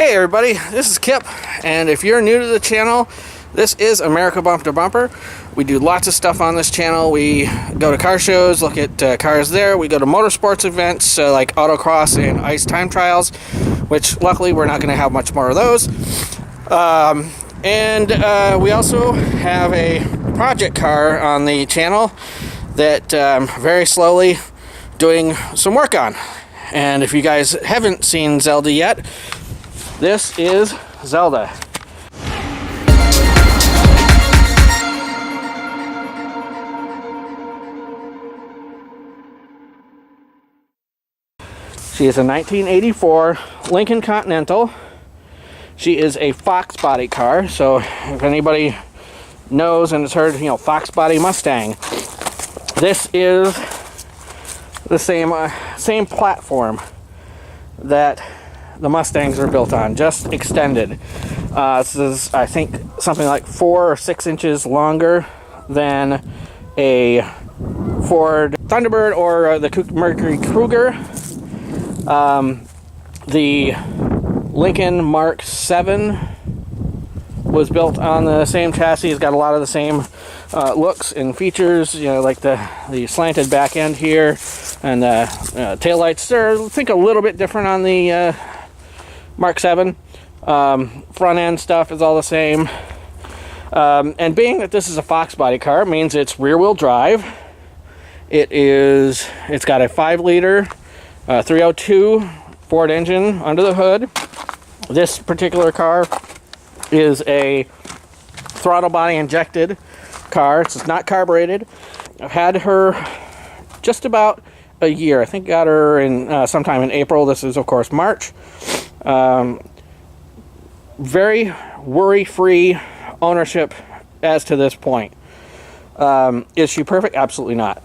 Hey everybody, this is Kip, and if you're new to the channel, this is America Bump to Bumper. We do lots of stuff on this channel. We go to car shows, look at cars there. We go to motorsports events like autocross and ice time trials, which luckily we're not going to have much more of those. And we also have a project car on the channel that very slowly doing some work on. And if you guys haven't seen Zelda yet, this is Zelda. She is a 1984 Lincoln Continental. She is a Fox body car, so if anybody knows and has heard, Fox body Mustang, this is the same platform that the Mustangs are built on, just extended. This is, I think, something like 4 or 6 inches longer than a Ford Thunderbird or the Mercury Cougar. The Lincoln Mark 7 was built on the same chassis. It's got a lot of the same looks and features, like the slanted back end here, and the taillights are, I think, a little bit different on the Mark 7. Front end stuff is all the same. And being that this is a Fox body car means it's rear wheel drive. It's got a 5-liter 302 Ford engine under the hood. This particular car is a throttle body injected car. It's not carbureted. I've had her just about a year. I think got her in sometime in April. This is, of course, March. Very worry-free ownership as to this point. Is she perfect? Absolutely not.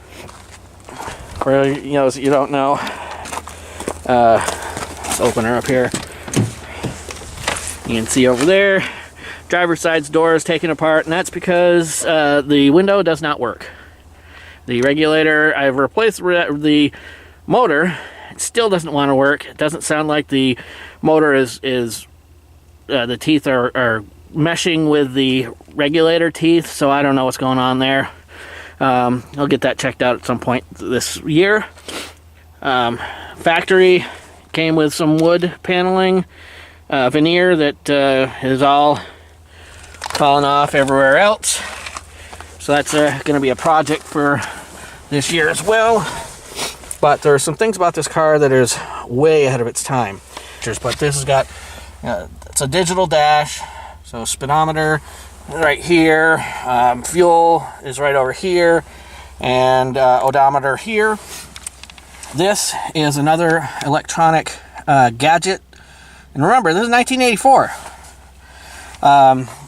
For you don't know, let's open her up here. You can see over there, driver's side's door is taken apart, and that's because the window does not work. The regulator, I've replaced the motor. It still doesn't want to work. It doesn't sound like the motor is the teeth are meshing with the regulator teeth, so I don't know what's going on there. I'll get that checked out at some point this year. Factory came with some wood paneling, veneer that is all falling off everywhere else. So that's going to be a project for this year as well. But there are some things about this car that is way ahead of its time. But this has got, it's a digital dash, so speedometer right here, fuel is right over here, and odometer here. This is another electronic gadget. And remember, this is 1984.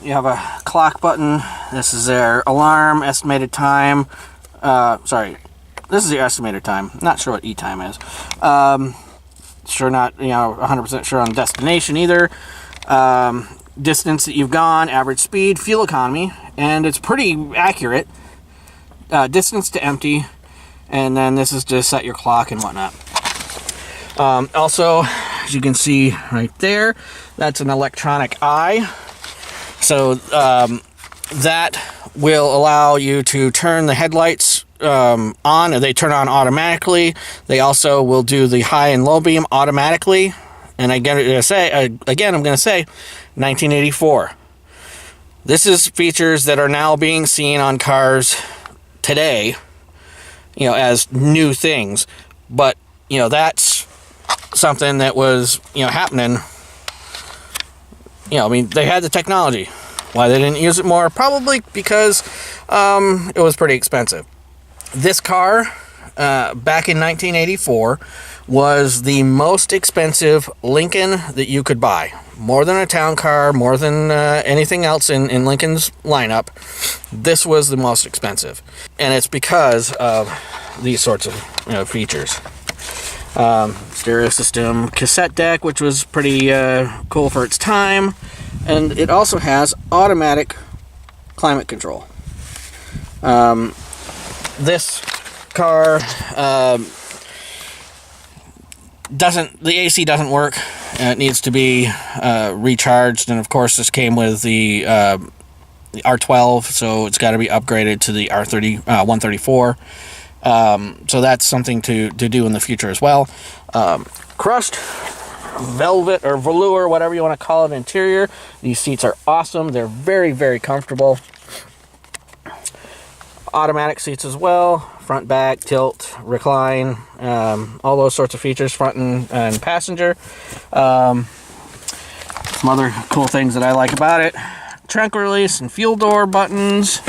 You have a clock button. This is their alarm, estimated time. Sorry, this is the estimated time. Not sure what e-time is. Sure not, 100% sure on destination either. Distance that you've gone, average speed, fuel economy, and it's pretty accurate. Distance to empty, and then this is to set your clock and whatnot. Also, as you can see right there, that's an electronic eye. So that will allow you to turn the headlights on, and they turn on automatically. They also will do the high and low beam automatically. And I'm going to say 1984. This is features that are now being seen on cars today, as new things. But, that's something that was, happening. They had the technology. Why they didn't use it more? Probably because it was pretty expensive. This car, back in 1984, was the most expensive Lincoln that you could buy. More than a town car, more than anything else in Lincoln's lineup. This was the most expensive. And it's because of these sorts of features. Stereo system, cassette deck, which was pretty cool for its time. And it also has automatic climate control. This car the AC doesn't work It needs to be recharged, and of course this came with the R12, so it's got to be upgraded to the R30 134. So that's something to do in the future as well. Crushed velvet or velour, whatever you want to call it, interior. These seats are awesome. They're very, very comfortable. Automatic seats as well, front, back, tilt, recline, all those sorts of features, front and passenger. Some other cool things that I like about it: trunk release and fuel door buttons.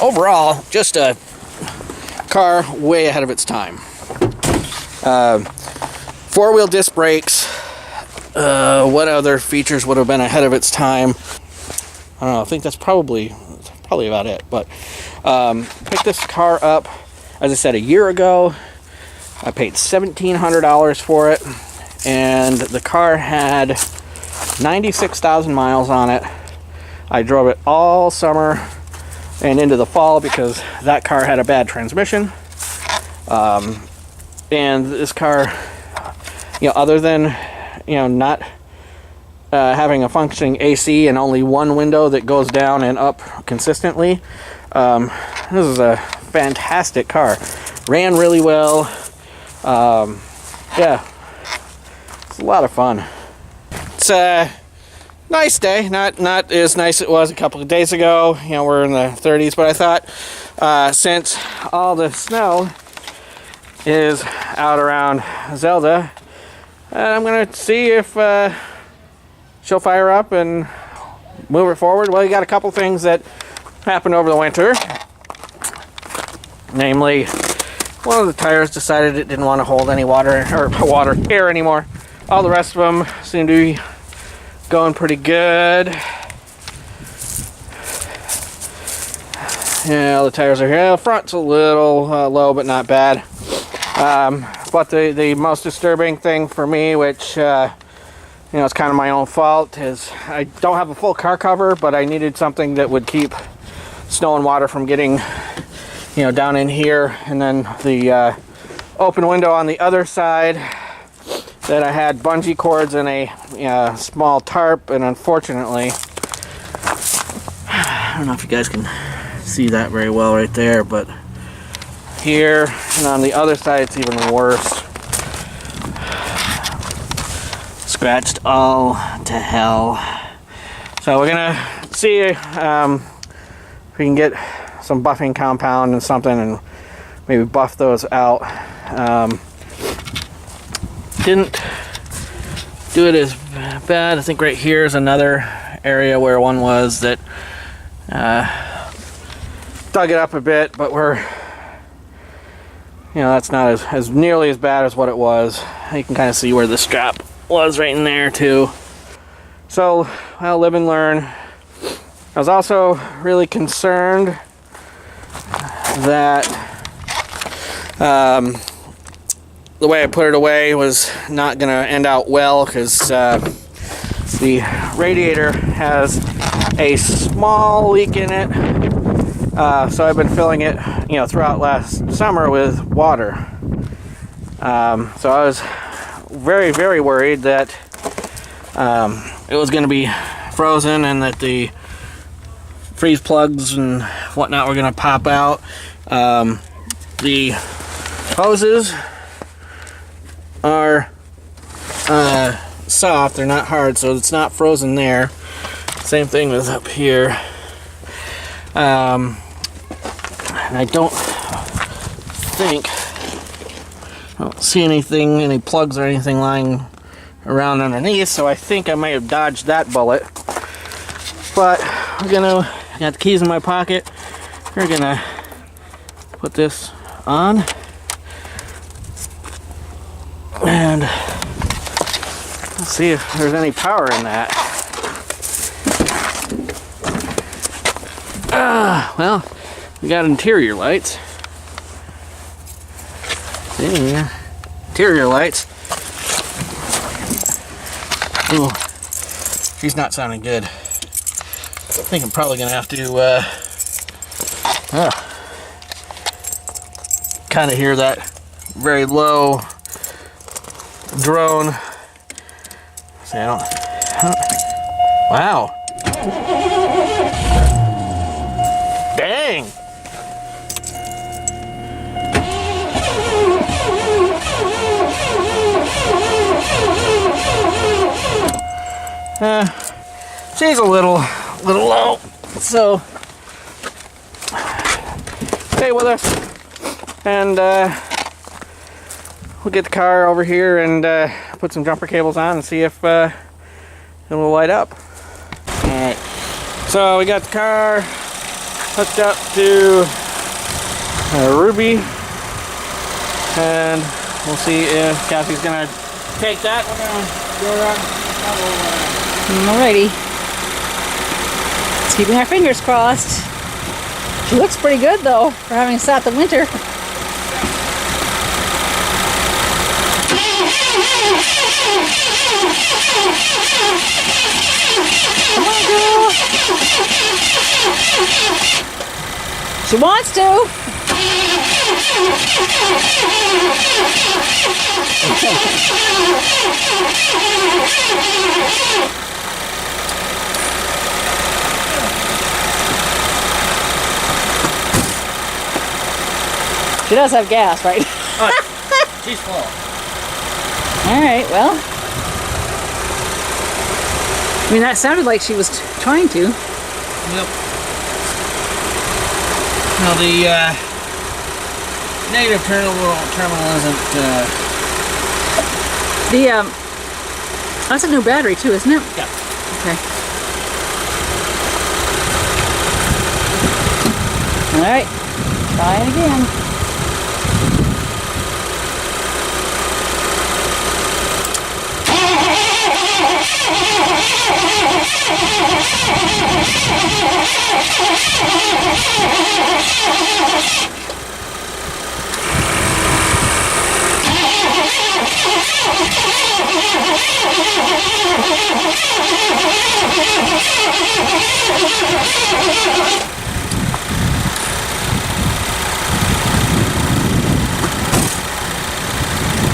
Overall, just a car way ahead of its time. Four-wheel disc brakes. What other features would have been ahead of its time? I don't know. I think that's probably about it. But picked this car up, as I said, a year ago. I paid $1,700 for it, and the car had 96,000 miles on it. I drove it all summer and into the fall because that car had a bad transmission. And this car, other than not having a functioning AC and only one window that goes down and up consistently, this is a fantastic car. Ran really well. Yeah, it's a lot of fun. It's a nice day. Not as nice as it was a couple of days ago. We're in the 30s, but I thought since all the snow is out around Zelda, I'm gonna see if she'll fire up and move it forward. Well, you got a couple things that happened over the winter. Namely, one of the tires decided it didn't want to hold any air anymore. All the rest of them seem to be going pretty good. Yeah, the tires are here. The front's a little low, but not bad. But the most disturbing thing for me, which it's kind of my own fault, is I don't have a full car cover, but I needed something that would keep snow and water from getting down in here, and then the open window on the other side that I had bungee cords and a small tarp, and unfortunately, I don't know if you guys can see that very well right there, but here and on the other side it's even worse. Scratched all to hell. So we're gonna see if we can get some buffing compound and something and maybe buff those out. Didn't do it as bad. I think right here is another area where one was that dug it up a bit, but we're that's not as nearly as bad as what it was. You can kind of see where the strap was right in there too. So, well, live and learn. I was also really concerned that the way I put it away was not going to end out well, because the radiator has a small leak in it. So I've been filling it, throughout last summer with water. So I was very, very worried that it was going to be frozen and that the freeze plugs and whatnot were going to pop out. The hoses are soft, they're not hard, so it's not frozen there. Same thing with up here. And I don't see anything, any plugs or anything lying around underneath, so I think I might have dodged that bullet. But I got the keys in my pocket. We're gonna put this on and let's see if there's any power in that. Well, we got interior lights. See, interior lights. Ooh, she's not sounding good. I think I'm probably gonna have to kind of hear that very low drone See, I don't. Wow. Dang. She's a little low, so stay with us, and we'll get the car over here and put some jumper cables on and see if it will light up. All right, so we got the car hooked up to Ruby, and we'll see if Kathy's gonna take that. We're gonna go around. Alrighty. Let's keeping our fingers crossed. She looks pretty good though for having sat the winter. Come on, girl. She wants to. She does have gas, right? She's full. Alright, well. I mean, that sounded like she was trying to. Yep. No, the negative terminal isn't. That's a new battery too, isn't it? Yeah. Okay. Alright, try it again.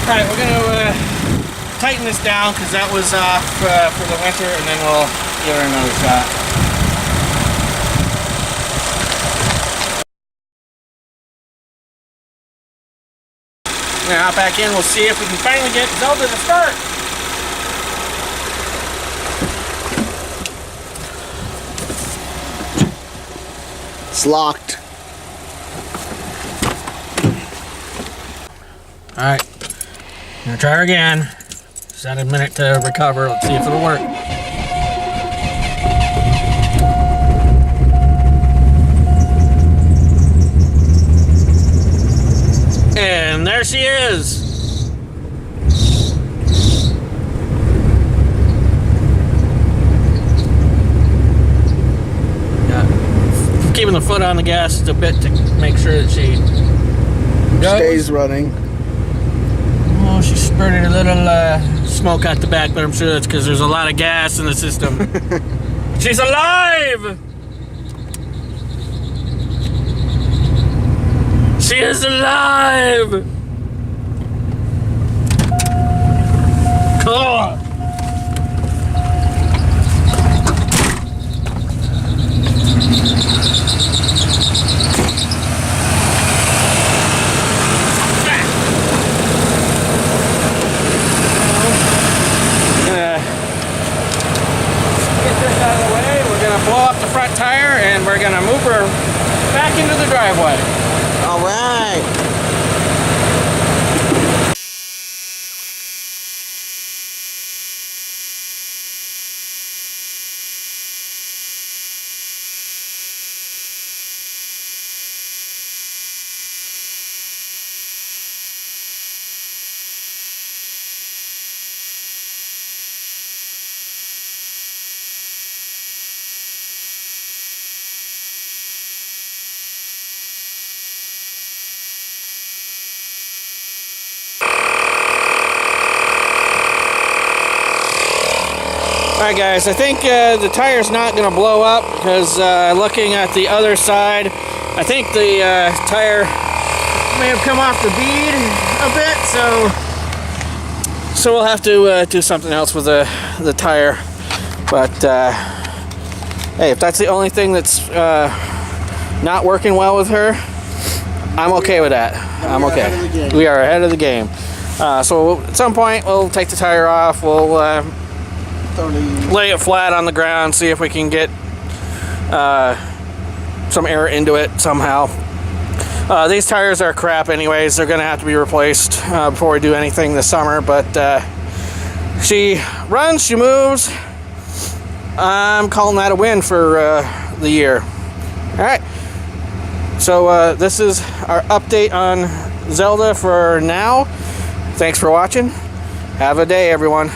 Alright, we're going to tighten this down because that was off for the winter, and then we'll give her another shot. We're going to hop back in. We'll see if we can finally get Zelda to start. It's locked. Alright, I'm gonna try her again. Just had a minute to recover. Let's see if it'll work. And there she is. Yeah. Keeping the foot on the gas just a bit to make sure that she Stays running. Oh, she spurted a little smoke out the back, but I'm sure that's because there's a lot of gas in the system. She's alive! She is alive! Cool! Tire, and we're gonna move her back into the driveway. All right. Alright guys, I think the tire's not going to blow up because looking at the other side, I think the tire may have come off the bead a bit, so So we'll have to do something else with the tire. But hey, if that's the only thing that's not working well with her, I'm okay with that. I'm okay. We are ahead of the game. So at some point we'll take the tire off. We'll lay it flat on the ground, see if we can get some air into it somehow. These tires are crap anyways. They're going to have to be replaced before we do anything this summer. But she runs, she moves. I'm calling that a win for the year. Alright. So this is our update on Zelda for now. Thanks for watching. Have a day, everyone.